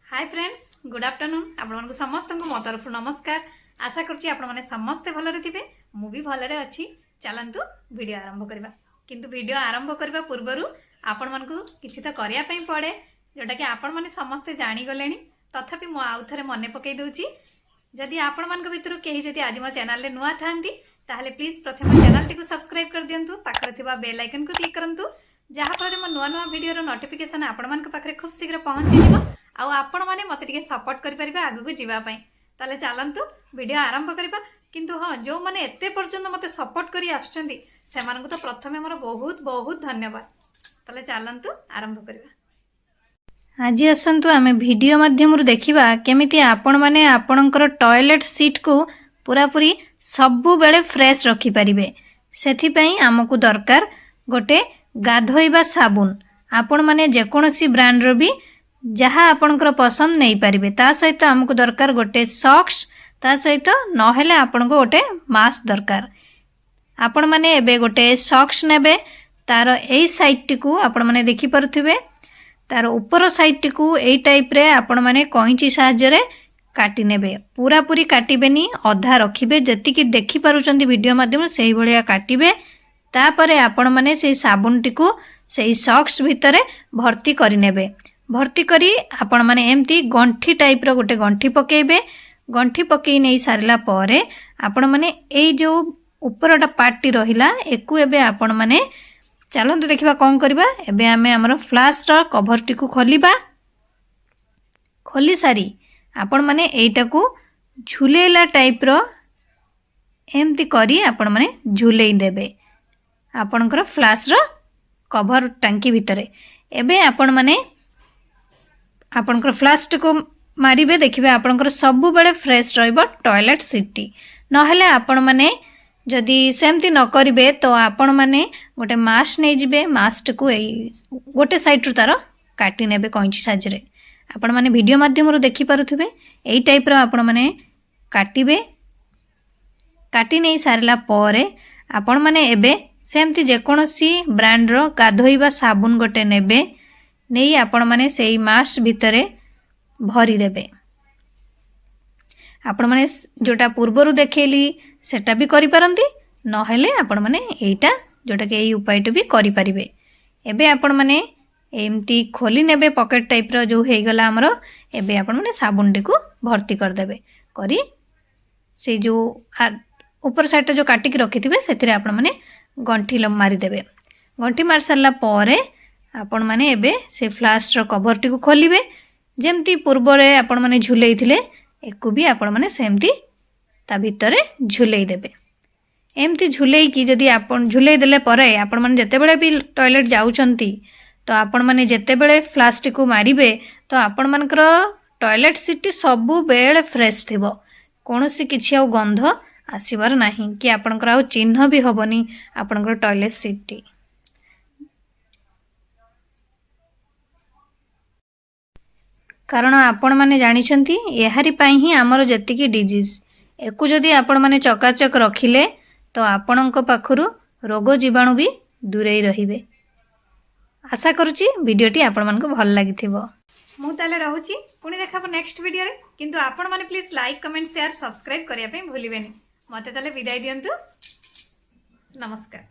Hi friends good afternoon आपण समस्त मो तरफ नमस्कार। आशा करुच्ची आपण मैंने समस्ते भलरे थे मु भी भलरे अच्छी। चलतु वीडियो आरंभ करवा किंतु वीडियो आरंभ करने पूर्वर आपण मन को किसी तो करने पड़े जोटा कि आपण मैंने समस्ते जानीगले तथापि मु आउ थे मन पकई दूची। जदि आपण मान भितर कहीं जदि आज मो चैनल नुआ था प्लीज प्रथम चैनल टी सब्सक्राइब कर दिंतु पाखरे थिबा बेल आइकन को क्लिक करंतु जहाँफल मो नुआ नुआ वीडियो नोटिफिकेशन आपण मान पाखरे खूब शीघ्र पहुँची जीव आपण मैंने मत सपोर्ट करें आगू जावाई। ताले चलतु वीडियो आरंभ करवा किंतु हाँ जो मैंने एत पर्यंत मत सपोर्ट कर तो प्रथम मोर बहुत बहुत धन्यवाद। ताले चलतु आरंभ करवा। आज आसतु आम वीडियो माध्यम देखा केमिति आपण माने आपणकर टॉयलेट सीट को पूरा पूरी सबु बेले फ्रेश रखि परिबे। सेथिपई आमको दरकार गोटे गाधोइबा साबुन आपण माने जेकोसी ब्रांड रो भी जहाँ आपणकर पसंद नहीं पारिबे। ता सहित आमको दरकार गोटे सॉक्स ता सहित नहेले आपनको गोटे मास्क दरकार। आपण माने एबे गोटे सॉक्स नेबे तार एई साइड टी को आपण माने देखि परथिबे तार ऊपर साइड टी को एई टाइप रे आपण माने कइंची सहाय्य रे काटी नेबे। पूरा पूरी काटिबेनी अधा रखिबे जति कि देखि पारुचंदी वीडियो माध्यम सेही भलिया काटिबे। तापरे आपण माने सेही साबुन टी को सेही सॉक्स भितरे भर्ती करि नेबे। भर्ती करी आपण माने एमती गंठी टाइप रो गोटे गंठी पकेबे। गंठी पकई नहीं सारला परे आपण माने एई जो ऊपरटा पार्टी रहिला एकु एबे आपण माने चलंतु देखिबा कोन करबा। एबे आमे हमर फ्लाश रो कवर टी को खोलिबा। खोली सारी आपण माने एइटा को झुलेला टाइप रो एमती करी आपण माने झुलेई देबे आपणकर फ्लाश रो कवर टांकी भितरे। एबे आपण माने आपणकर फ्लाश को मारिबे देखिबे आपणकर सबु बेले फ्रेश रहइबो टॉयलेट सीट नहेले आपण माने जदि सेमती न करिवे तो आपण माने गोटे मास्क नहीं जिबे। मास्क को गोटे साइड रु तार काटी नेबे कइंची साजरे। आपण माने वीडियो माध्यम देखि पारुथिबे एई टाइप रो आपण माने काटिबे। काटी नहीं सारला परे आपण माने एबे सेमती जेकोसी ब्रांड रो गाधोइबा साबुन गोटे नेबे। नहीं आपण माने सेई मास्क भितरे भरी देबे। आपण माने जोटा पूर्वरु देखेली सेटा भी करि परंती नहेले आपण माने एइटा जोटा के एई उपायटा भी करि परिबे। एबे आपण माने एमती खोली नेबे पॉकेट टाइप रो जो हे गला हमरो। एबे आपण माने साबुन टी को भर्ती कर देबे करी से जो ऊपर साइड जो काटिक रखिथिबे सेथिरे आपण माने गंठी मारी देबे। गंठी मार सरला परे आपण माने एबे से फ्लाश रो कवर टी को खोलिबे। जेमती पूर्व रे आपण माने झुलेई थिले एको भी आपण माने सेमती ता भितरे झुलेई देबे। एमती झुलेई की जदी आपण झुलेई देले परे आपण माने जते बेले भी टॉयलेट जाउचंती तो आपण माने जते बेले फ्लाश टी को मारिबे तो आपण मानकर टॉयलेट सीट सबु बेले फ्रेश थिबो। कोनोसी किछि आ गंध आसीबार नाही कि आपणकर आ चिन्ह भी होबनी आपणकर टॉयलेट सीट टी। कारण आपण माने जानिछंती एहारी पई ही हमर जति की डिजीज एकु जदी आपण माने चकाचक रखिले तो आपणक पाखरु रोग जीवाणु भी दूरेई रहिबे। आशा करूची वीडियोटी आपण मानक भल लागिथिबो। मु ताले रहूची पुणी देखाबो नेक्स्ट वीडियो रे किंतु आपण माने please like comment share subscribe करिया पे भूलिबेनी। मते ताले विदाई दियंतु। नमस्कार।